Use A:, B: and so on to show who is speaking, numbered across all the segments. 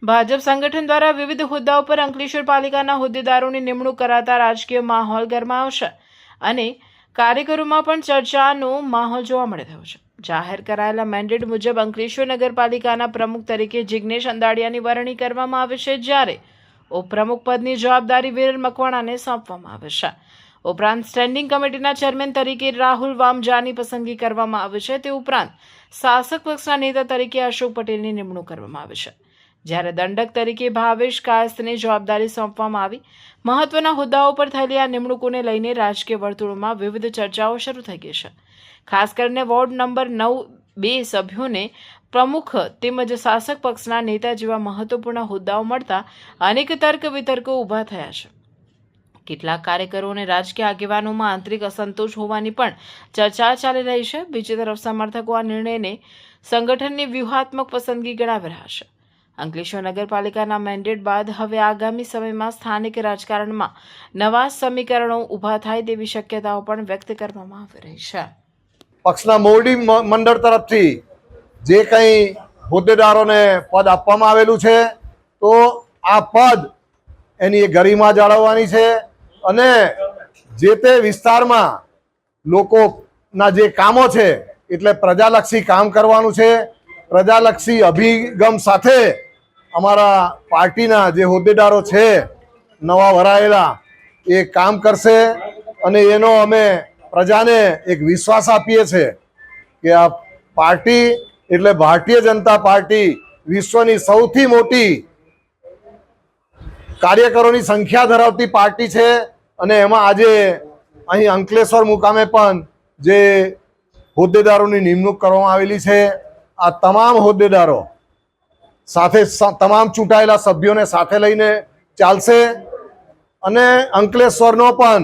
A: ભાજપ સંગઠન દ્વારા વિવિધ હોદ્દાઓ પર અંકલેશ્વર પાલિકાના હોદ્દેદારોની નિમણૂક કરાતા રાજકીય માહોલ ગરમાવશે અને કાર્યકરોમાં પણ ચર્ચાનો માહોલ જોવા મળી રહ્યો છે। જાહેર કરાયેલા મેન્ડેટ મુજબ અંકલેશ્વર નગરપાલિકાના પ્રમુખ તરીકે જિગ્નેશ અંદાડિયાની વરણી કરવામાં આવે છે, જ્યારે ઉપપ્રમુખ પદની જવાબદારી વિરલ મકવાણાને સોંપવામાં આવે છે। ઉપરાંત સ્ટેન્ડિંગ કમિટીના ચેરમેન તરીકે રાહુલ વામજાની પસંદગી કરવામાં આવે છે। તે ઉપરાંત શાસક પક્ષના નેતા તરીકે અશોક પટેલની નિમણૂક કરવામાં આવે છે, જ્યારે દંડક તરીકે ભાવેશ કાયસ્થને જવાબદારી સોંપવામાં આવી। મહત્વના હોદ્દાઓ પર થયેલી આ નિમણૂકોને લઈને રાજકીય વર્તુળોમાં વિવિધ ચર્ચાઓ શરૂ થઈ ગઈ છે। ખાસ કરીને વોર્ડ નંબર 9 સભ્યોને પ્રમુખ તેમજ શાસક પક્ષના નેતા જેવા મહત્વપૂર્ણ હોદ્દાઓ મળતા અનેક તર્ક વિતર્કો ઊભા થયા છે। કેટલાક કાર્યકરો અને રાજકીય આગેવાનોમાં આંતરિક અસંતોષ હોવાની પણ ચર્ચા ચાલી રહી છે। બીજી તરફ સમર્થકો આ નિર્ણયને સંગઠનની વ્યૂહાત્મક પસંદગી ગણાવી રહ્યા છે। અંકલેશ્વર નગરપાલિકાના મેન્ડેટ બાદ હવે આગામી સમયમાં સ્થાનિક રાજકારણમાં નવા સમીકરણો ઊભા થાય તેવી શક્યતાઓ પણ વ્યક્ત કરવામાં આવી રહી છે।
B: પક્ષના મોવડી મંડળ તરફથી જે કંઈ હોદ્દેદારોને પદ આપવામાં આવેલું છે, તો આ પદ એની ગરિમા જાળવવાની છે અને જે તે વિસ્તારમાં લોકોના જે કામો છે એટલે પ્રજાલક્ષી કામ કરવાનું છે। પ્રજાલક્ષી અભિગમ સાથે અમારા પાર્ટીના જે હોદ્દેદારો છે નવા વરાયેલા એ કામ કરશે અને એનો અમે પ્રજાને એક વિશ્વાસ આપીએ છીએ કે આ પાર્ટી એટલે ભારતીય જનતા પાર્ટી વિશ્વની સૌથી મોટી કાર્યકરોની સંખ્યા ધરાવતી પાર્ટી છે અને એમાં આજે અહીં અંકલેશ્વર મુકામે પણ જે હોદ્દેદારોની નિમણૂક કરવામાં આવેલી છે, આ તમામ હોદ્દેદારો સાથે તમામ ચૂંટાયેલા સભ્યોને સાથે લઈને ચાલશે અને અંકલેશ્વરનો પણ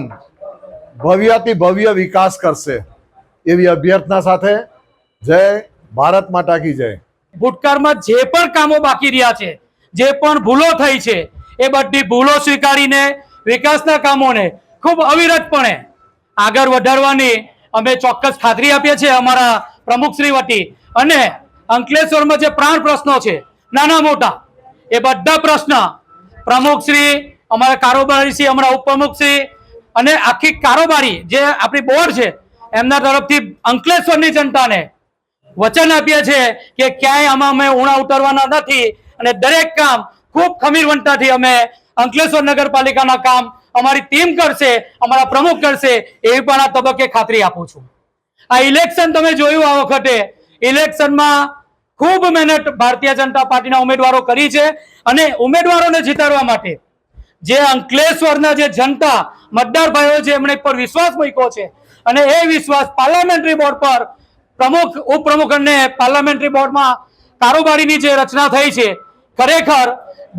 B: ભવ્યાતિ ભવ્ય વિકાસ કરશે એવી અભ્યર્થના સાથે જય ભારત માતા કી જય।
C: ભૂતકાળમાં જે પણ કામો બાકી રહ્યા છે, જે પણ ભૂલો થઈ છે, એ બધી ભૂલો સ્વીકારીને વિકાસના કામોને ખૂબ અવિરતપણે આગળ વધારવાની અમે ચોક્કસ ખાતરી આપીએ છીએ અમારા પ્રમુખશ્રી વતી। અને અંકલેશ્વરમાં જે પ્રાણ પ્રશ્નો છે નાના મોટા, એ બધા પ્રશ્ન પ્રમુખશ્રી, અમારા કારોબારીશ્રી, અમારા ઉપપ્રમુખશ્રી અને આખી કારોબારી જે આપણી બોર્ડ છે એમના તરફથી અંકલેશ્વરની જનતાને વચન આપીએ છીએ કે ક્યાંય આમાં અમે ઉણા ઉતરવાના નથી અને દરેક કામ ખૂબ ખમીરવંતાથી અમે અંકલેશ્વર નગરપાલિકાના કામ અમારી ટીમ કરશે, અમારા પ્રમુખ કરશે, એવી પણ આ તબક્કે ખાતરી આપું છું। આ ઇલેક્શન તમે જોયું, આ વખતે ઇલેક્શનમાં ખૂબ મહેનત ભારતીય જનતા પાર્ટીના ઉમેદવારો કરી છે અને ઉમેદવારોને જીતાડવા માટે જે અંકલેશ્વરના જે જનતા મતદાર ભાઈઓ છે એમણે પર વિશ્વાસ મૂક્યો છે અને એ વિશ્વાસ પાર્લામેન્ટરી બોર્ડ પર પ્રમુખ, ઉપપ્રમુખ અને પાર્લામેન્ટરી બોર્ડમાં કારોબારીની જે રચના થઈ છે, ખરેખર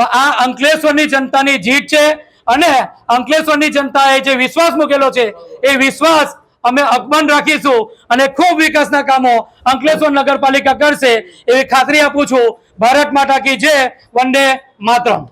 C: આ અંકલેશ્વરની જનતાની જીત છે અને અંકલેશ્વરની જનતાએ જે વિશ્વાસ મૂકેલો છે એ વિશ્વાસ અમે અકબંધ રાખીશું અને ખૂબ વિકાસના કામો અંકલેશ્વર નગરપાલિકા કરશે એવી ખાતરી આપું છું। ભારત માતા કી જય, વંદે માતરમ।